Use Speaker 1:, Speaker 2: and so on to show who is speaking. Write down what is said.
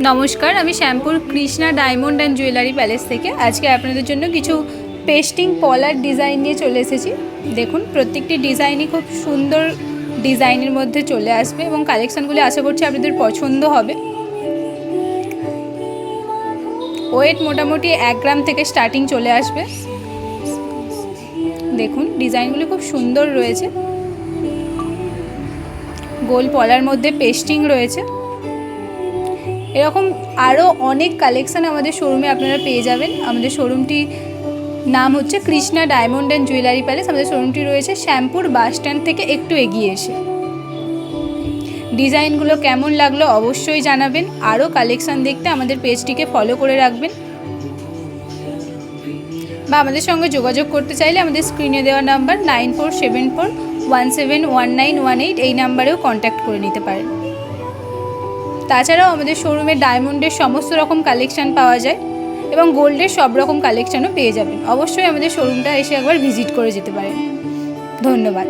Speaker 1: নমস্কার, আমি Shyampur Krishna diamond and jewellery palace থেকে আজকে আপনাদের জন্য কিছু পেস্টিং পলার ডিজাইন নিয়ে চলে এসেছি। দেখুন, প্রত্যেকটি ডিজাইনই খুব সুন্দর ডিজাইনের মধ্যে চলে আসবে এবং কালেকশানগুলি আশা করছি আপনাদের পছন্দ হবে। ওয়েট মোটামুটি 1 গ্রাম থেকে স্টার্টিং চলে আসবে। দেখুন, ডিজাইনগুলি খুব সুন্দর রয়েছে। গোল পলার মধ্যে পেস্টিং রয়েছে। এরকম আরও অনেক কালেকশান আমাদের শোরুমে আপনারা পেয়ে যাবেন। আমাদের শোরুমটি নাম হচ্ছে Krishna diamond and jewellery palace. আমাদের শোরুমটি রয়েছে শ্যামপুর বাস স্ট্যান্ড থেকে একটু এগিয়ে এসে। ডিজাইনগুলো কেমন লাগলো অবশ্যই জানাবেন। আরও কালেকশান দেখতে আমাদের পেজটিকে ফলো করে রাখবেন, বা আমাদের সঙ্গে যোগাযোগ করতে চাইলে আমাদের স্ক্রিনে দেওয়া নাম্বার 9474171918 এই নাম্বারেও কন্ট্যাক্ট করে নিতে পারেন। তাছাড়াও আমাদের শোরুমে ডায়মন্ডের সমস্ত রকম কালেকশান পাওয়া যায় এবং গোল্ডের সব রকম কালেকশানও পেয়ে যাবেন। অবশ্যই আমাদের শোরুমটা এসে একবার ভিজিট করে যেতে পারেন। ধন্যবাদ।